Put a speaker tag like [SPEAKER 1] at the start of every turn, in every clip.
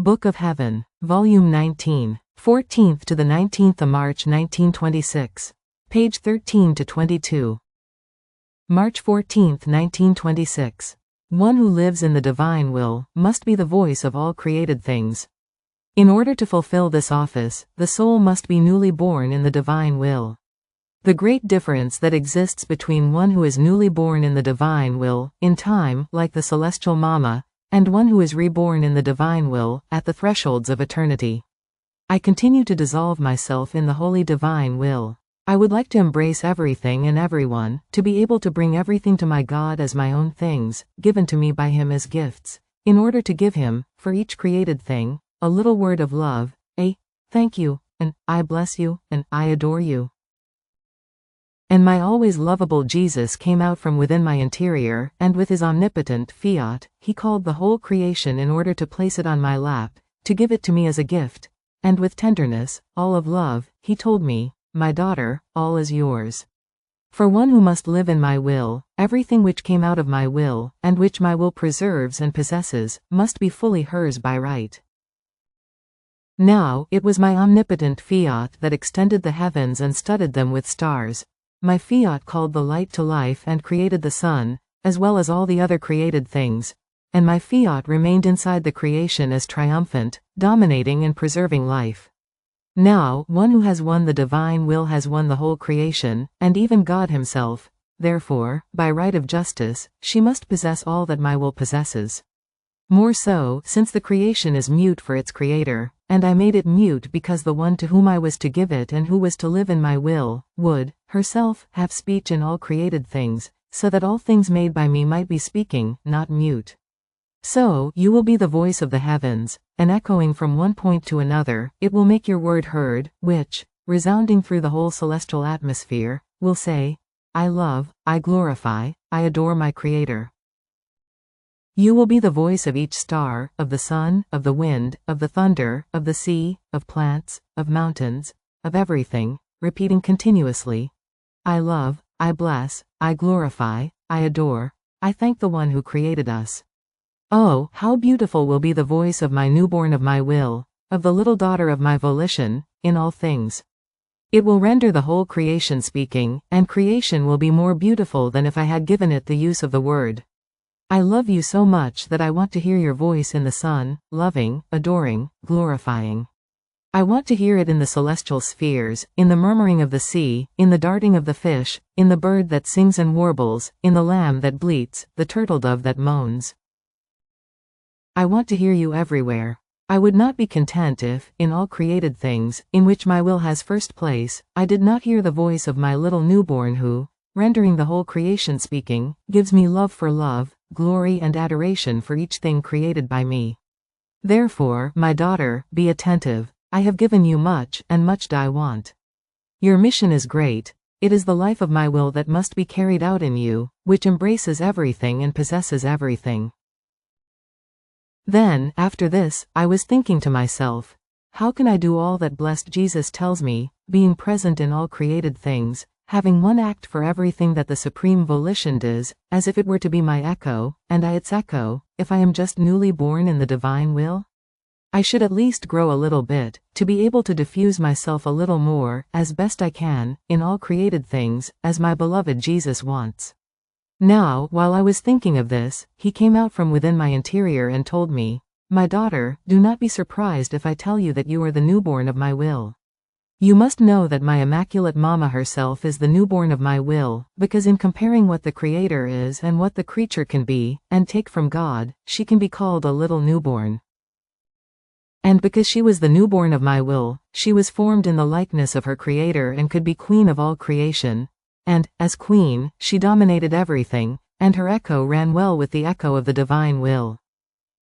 [SPEAKER 1] Book of Heaven, Volume 19, 14th to the 19th of March 1926, page 13 to 22. March 14, 1926. One who lives in the divine will must be the voice of all created things. In order to fulfill this office, the soul must be newly born in the divine will. The great difference that exists between one who is newly born in the divine will, in time, like the celestial Mama, and one who is reborn in the divine will, at the thresholds of eternity. I continue to dissolve myself in the holy divine will. I would like to embrace everything and everyone, to be able to bring everything to my God as my own things, given to me by Him as gifts, in order to give Him, for each created thing, a little word of love, a thank you, and I bless you, and I adore you. And my always lovable Jesus came out from within my interior, and with His omnipotent fiat, He called the whole creation in order to place it on my lap, to give it to me as a gift, and with tenderness, all of love, He told me, "My daughter, all is yours." For one who must live in my will, everything which came out of my will, and which my will preserves and possesses, must be fully hers by right. Now, it was my omnipotent fiat that extended the heavens and studded them with stars. My fiat called the light to life and created the sun, as well as all the other created things, and my fiat remained inside the creation as triumphant, dominating and preserving life. Now, one who has won the divine will has won the whole creation, and even God Himself. Therefore, by right of justice, she must possess all that my will possesses. More so, since the creation is mute for its creator, and I made it mute because the one to whom I was to give it and who was to live in my will, would, herself, have speech in all created things, so that all things made by me might be speaking, not mute. So, you will be the voice of the heavens, and echoing from one point to another, it will make your word heard, which, resounding through the whole celestial atmosphere, will say, I love, I glorify, I adore my Creator. You will be the voice of each star, of the sun, of the wind, of the thunder, of the sea, of plants, of mountains, of everything, repeating continuously, I love, I bless, I glorify, I adore, I thank the one who created us. Oh, how beautiful will be the voice of my newborn of my will, of the little daughter of my volition, in all things. It will render the whole creation speaking, and creation will be more beautiful than if I had given it the use of the word. I love you so much that I want to hear your voice in the sun, loving, adoring, glorifying. I want to hear it in the celestial spheres, in the murmuring of the sea, in the darting of the fish, in the bird that sings and warbles, in the lamb that bleats, the turtle dove that moans. I want to hear you everywhere. I would not be content if, in all created things, in which my will has first place, I did not hear the voice of my little newborn who, rendering the whole creation speaking, gives me love for love, glory and adoration for each thing created by me. Therefore, my daughter, be attentive. I have given you much, and much do I want. Your mission is great. It is the life of my will that must be carried out in you, which embraces everything and possesses everything. Then, after this, I was thinking to myself, how can I do all that blessed Jesus tells me, being present in all created things, having one act for everything that the supreme volition does, as if it were to be my echo, and I its echo, if I am just newly born in the divine will? I should at least grow a little bit, to be able to diffuse myself a little more, as best I can, in all created things, as my beloved Jesus wants. Now, while I was thinking of this, He came out from within my interior and told me, My daughter, do not be surprised if I tell you that you are the newborn of my will. You must know that my Immaculate Mama herself is the newborn of my will, because in comparing what the Creator is and what the creature can be, and take from God, she can be called a little newborn. And because she was the newborn of my will, she was formed in the likeness of her Creator and could be queen of all creation. And, as queen, she dominated everything, and her echo ran well with the echo of the divine will.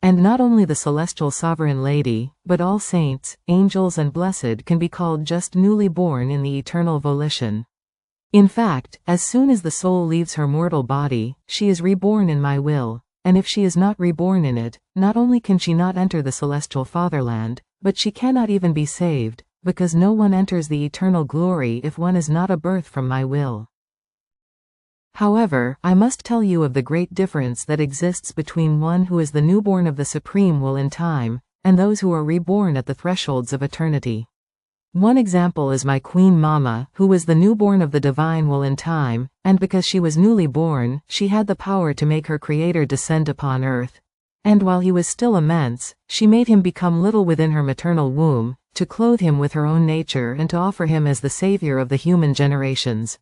[SPEAKER 1] And not only the celestial sovereign lady, but all saints, angels and blessed can be called just newly born in the eternal volition. In fact, as soon as the soul leaves her mortal body, she is reborn in my will, and if she is not reborn in it, not only can she not enter the celestial fatherland, but she cannot even be saved, because no one enters the eternal glory if one is not a birth from my will. However, I must tell you of the great difference that exists between one who is the newborn of the supreme will in time, and those who are reborn at the thresholds of eternity. One example is my Queen Mama, who was the newborn of the divine will in time, and because she was newly born, she had the power to make her Creator descend upon earth. And while he was still immense, she made him become little within her maternal womb, to clothe him with her own nature and to offer him as the savior of the human generations.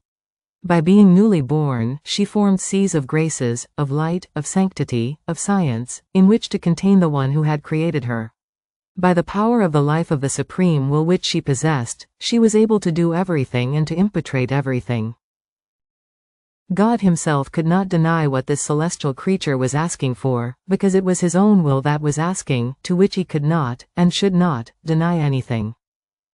[SPEAKER 1] By being newly born, she formed seas of graces, of light, of sanctity, of science, in which to contain the one who had created her. By the power of the life of the supreme will which she possessed, she was able to do everything and to impetrate everything. God himself could not deny what this celestial creature was asking for, because it was his own will that was asking, to which he could not, and should not, deny anything.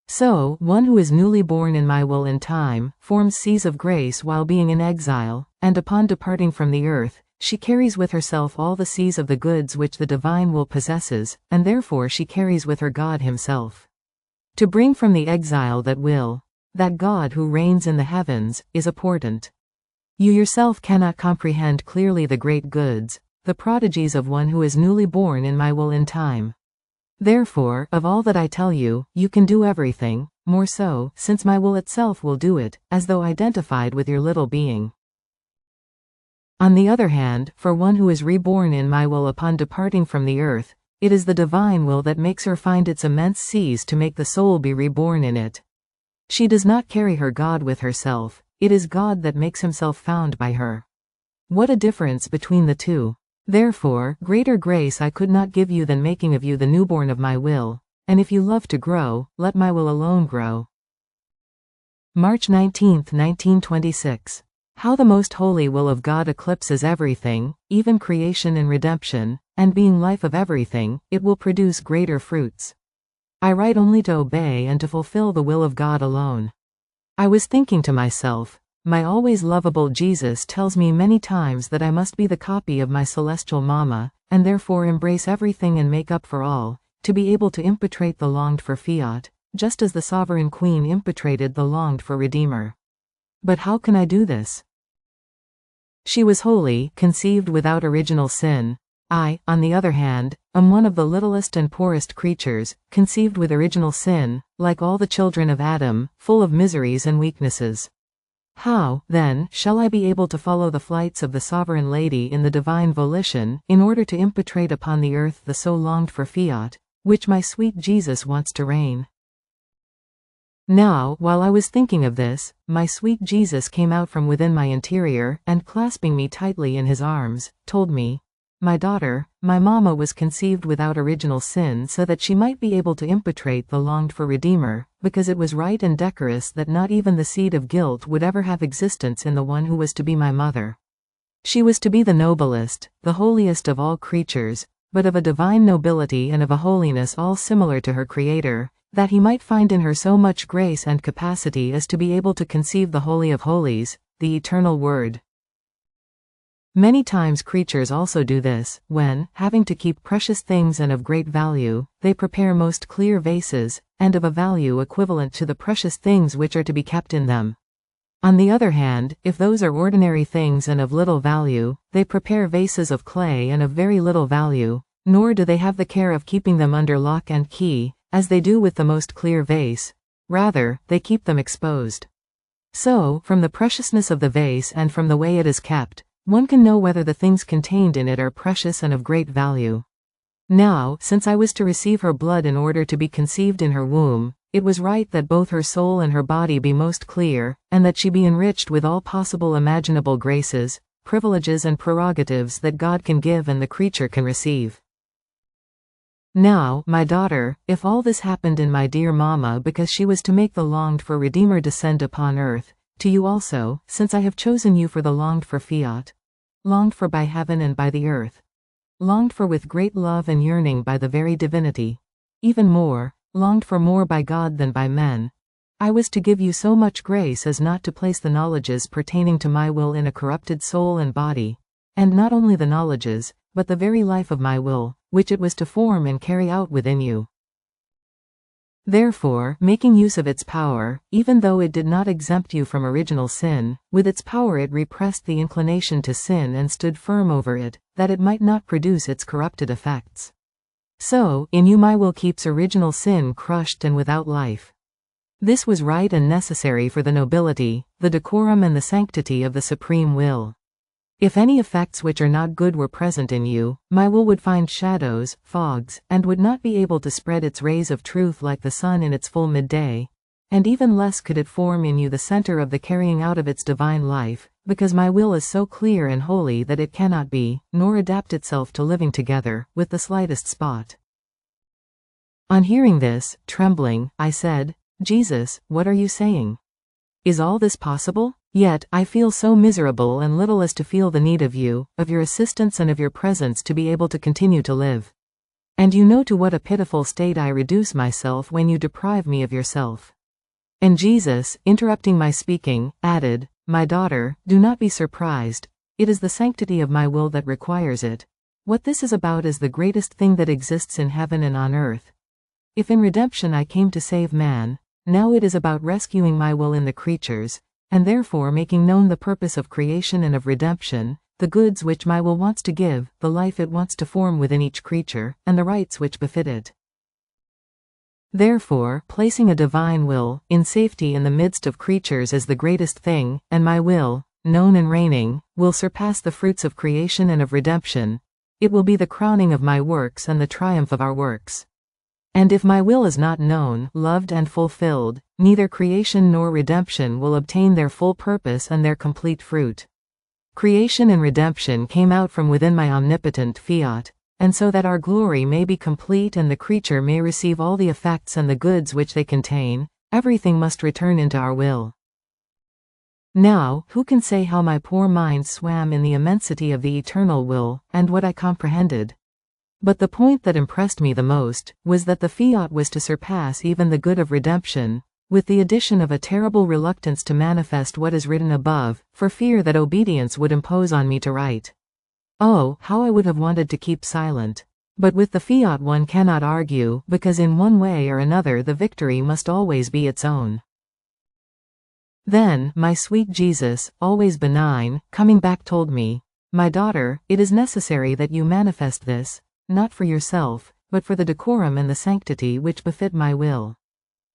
[SPEAKER 1] So, one who is newly born in my will in time, forms seas of grace while being in exile, and upon departing from the earth, she carries with herself all the seas of the goods which the divine will possesses, and therefore she carries with her God himself. To bring from the exile that will, that God who reigns in the heavens, is a portent. You yourself cannot comprehend clearly the great goods, the prodigies of one who is newly born in my will in time. Therefore, of all that I tell you, you can do everything, more so, since my will itself will do it, as though identified with your little being. On the other hand, for one who is reborn in my will upon departing from the earth, it is the divine will that makes her find its immense seas to make the soul be reborn in it. She does not carry her God with herself, it is God that makes himself found by her. What a difference between the two! Therefore, greater grace I could not give you than making of you the newborn of my will, and if you love to grow, let my will alone grow. March 19, 1926. How the most holy will of God eclipses everything, even creation and redemption, and being life of everything, it will produce greater fruits. I write only to obey and to fulfill the will of God alone. I was thinking to myself, my always lovable Jesus tells me many times that I must be the copy of my celestial Mama, and therefore embrace everything and make up for all, to be able to impetrate the longed for fiat, just as the sovereign queen impetrated the longed for Redeemer. But how can I do this? She was holy, conceived without original sin. I, on the other hand, am one of the littlest and poorest creatures, conceived with original sin, like all the children of Adam, full of miseries and weaknesses. How, then, shall I be able to follow the flights of the sovereign lady in the divine volition, in order to impetrate upon the earth the so longed for fiat, which my sweet Jesus wants to reign? Now, while I was thinking of this, my sweet Jesus came out from within my interior, and clasping me tightly in his arms, told me, "My daughter, my Mama was conceived without original sin so that she might be able to impetrate the longed for Redeemer, because it was right and decorous that not even the seed of guilt would ever have existence in the one who was to be my mother. She was to be the noblest, the holiest of all creatures, but of a divine nobility and of a holiness all similar to her Creator, that he might find in her so much grace and capacity as to be able to conceive the Holy of Holies, the Eternal Word." Many times creatures also do this, when, having to keep precious things and of great value, they prepare most clear vases, and of a value equivalent to the precious things which are to be kept in them. On the other hand, if those are ordinary things and of little value, they prepare vases of clay and of very little value, nor do they have the care of keeping them under lock and key, as they do with the most clear vase. Rather, they keep them exposed. So, from the preciousness of the vase and from the way it is kept, one can know whether the things contained in it are precious and of great value. Now, since I was to receive her blood in order to be conceived in her womb, it was right that both her soul and her body be most clear, and that she be enriched with all possible imaginable graces, privileges and prerogatives that God can give and the creature can receive. Now, my daughter, if all this happened in my dear Mama because she was to make the longed for Redeemer descend upon earth, to you also, since I have chosen you for the longed for fiat, longed for by heaven and by the earth, longed for with great love and yearning by the very divinity, even more, longed for more by God than by men, I was to give you so much grace as not to place the knowledges pertaining to my will in a corrupted soul and body, and not only the knowledges, but the very life of my will, which it was to form and carry out within you. Therefore, making use of its power, even though it did not exempt you from original sin, with its power it repressed the inclination to sin and stood firm over it, that it might not produce its corrupted effects. So, in you my will keeps original sin crushed and without life. This was right and necessary for the nobility, the decorum and the sanctity of the supreme will. If any effects which are not good were present in you, my will would find shadows, fogs, and would not be able to spread its rays of truth like the sun in its full midday, and even less could it form in you the center of the carrying out of its divine life, because my will is so clear and holy that it cannot be, nor adapt itself to living together, with the slightest spot. On hearing this, trembling, I said, Jesus, what are you saying? Is all this possible? Yet, I feel so miserable and little as to feel the need of you, of your assistance and of your presence to be able to continue to live. And you know to what a pitiful state I reduce myself when you deprive me of yourself. And Jesus, interrupting my speaking, added, My daughter, do not be surprised. It is the sanctity of my will that requires it. What this is about is the greatest thing that exists in heaven and on earth. If in redemption I came to save man, now it is about rescuing my will in the creatures, and therefore making known the purpose of creation and of redemption, the goods which my will wants to give, the life it wants to form within each creature, and the rights which befit it. Therefore, placing a divine will, in safety in the midst of creatures is the greatest thing, and my will, known and reigning, will surpass the fruits of creation and of redemption. It will be the crowning of my works and the triumph of our works. And if my will is not known, loved and fulfilled, neither creation nor redemption will obtain their full purpose and their complete fruit. Creation and redemption came out from within my omnipotent fiat, and so that our glory may be complete and the creature may receive all the effects and the goods which they contain, everything must return into our will. Now, who can say how my poor mind swam in the immensity of the eternal will, and what I comprehended? But the point that impressed me the most was that the fiat was to surpass even the good of redemption, with the addition of a terrible reluctance to manifest what is written above, for fear that obedience would impose on me to write. Oh, how I would have wanted to keep silent. But with the fiat one cannot argue, because in one way or another the victory must always be its own. Then, my sweet Jesus, always benign, coming back told me, My daughter, it is necessary that you manifest this, not for yourself, but for the decorum and the sanctity which befit my will.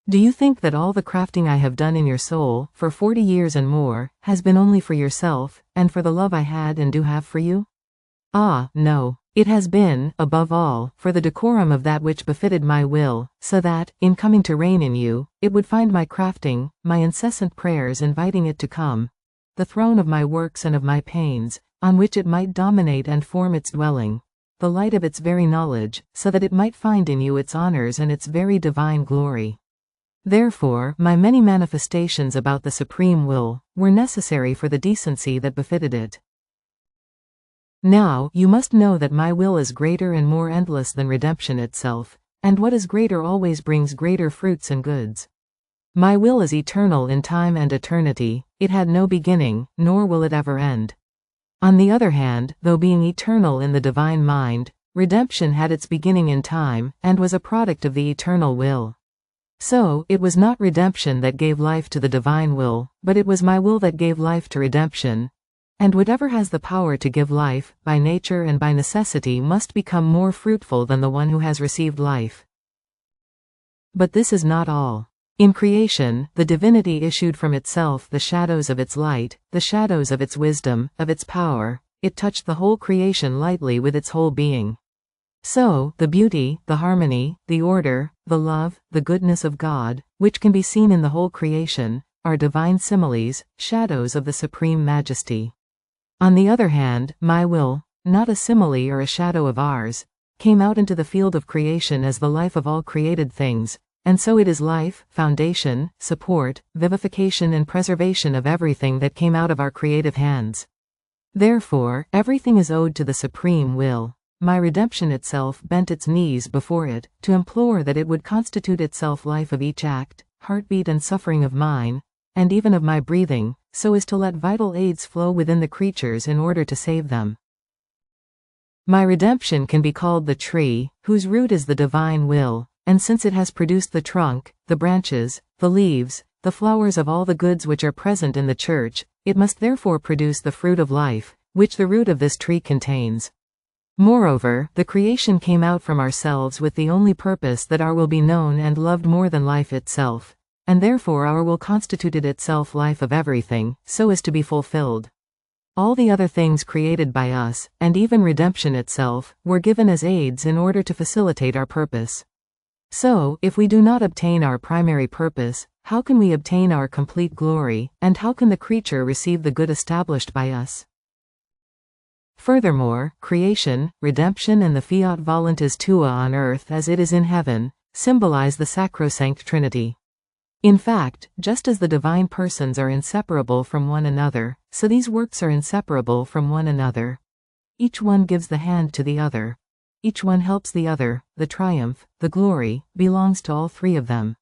[SPEAKER 1] Do you think that all the crafting I have done in your soul, for 40 years and more, has been only for yourself, and for the love I had and do have for you? Ah, no. It has been, above all, for the decorum of that which befitted my will, so that, in coming to reign in you, it would find my crafting, my incessant prayers inviting it to come, the throne of my works and of my pains, on which it might dominate and form its dwelling, the light of its very knowledge, so that it might find in you its honors and its very divine glory. Therefore, my many manifestations about the supreme will were necessary for the decency that befitted it. Now, you must know that my will is greater and more endless than redemption itself, and what is greater always brings greater fruits and goods. My will is eternal in time and eternity, it had no beginning, nor will it ever end. On the other hand, though being eternal in the divine mind, redemption had its beginning in time, and was a product of the eternal will. So, it was not redemption that gave life to the divine will, but it was my will that gave life to redemption. And whatever has the power to give life, by nature and by necessity must become more fruitful than the one who has received life. But this is not all. In creation, the divinity issued from itself the shadows of its light, the shadows of its wisdom, of its power. It touched the whole creation lightly with its whole being. So, the beauty, the harmony, the order, the love, the goodness of God, which can be seen in the whole creation, are divine similes, shadows of the supreme majesty. On the other hand, my will, not a simile or a shadow of ours, came out into the field of creation as the life of all created things, and so it is life, foundation, support, vivification and preservation of everything that came out of our creative hands. Therefore, everything is owed to the supreme will. My redemption itself bent its knees before it, to implore that it would constitute itself life of each act, heartbeat and suffering of mine, and even of my breathing, so as to let vital aids flow within the creatures in order to save them. My redemption can be called the tree, whose root is the divine will, and since it has produced the trunk, the branches, the leaves, the flowers of all the goods which are present in the church, it must therefore produce the fruit of life, which the root of this tree contains. Moreover, the creation came out from ourselves with the only purpose that our will be known and loved more than life itself, and therefore our will constituted itself life of everything, so as to be fulfilled. All the other things created by us, and even redemption itself, were given as aids in order to facilitate our purpose. So, if we do not obtain our primary purpose, how can we obtain our complete glory, and how can the creature receive the good established by us? Furthermore, creation, redemption and the fiat voluntas tua on earth as it is in heaven, symbolize the sacrosanct Trinity. In fact, just as the divine persons are inseparable from one another, so these works are inseparable from one another. Each one gives the hand to the other. Each one helps the other. The triumph, the glory, belongs to all three of them.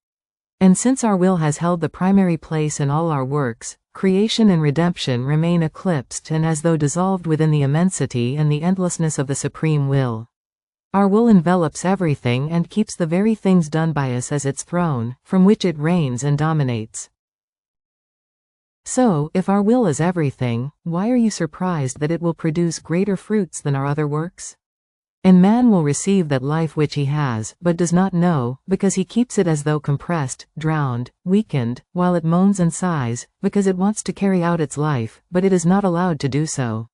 [SPEAKER 1] And since our will has held the primary place in all our works, creation and redemption remain eclipsed and as though dissolved within the immensity and the endlessness of the supreme will. Our will envelops everything and keeps the very things done by us as its throne, from which it reigns and dominates. So, if our will is everything, why are you surprised that it will produce greater fruits than our other works? And man will receive that life which he has, but does not know, because he keeps it as though compressed, drowned, weakened, while it moans and sighs, because it wants to carry out its life, but it is not allowed to do so.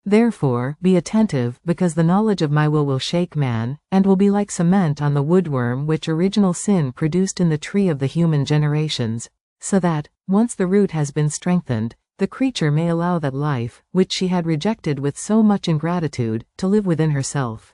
[SPEAKER 1] Therefore, be attentive, because the knowledge of my will shake man, and will be like cement on the woodworm which original sin produced in the tree of the human generations, so that, once the root has been strengthened, the creature may allow that life, which she had rejected with so much ingratitude, to live within herself.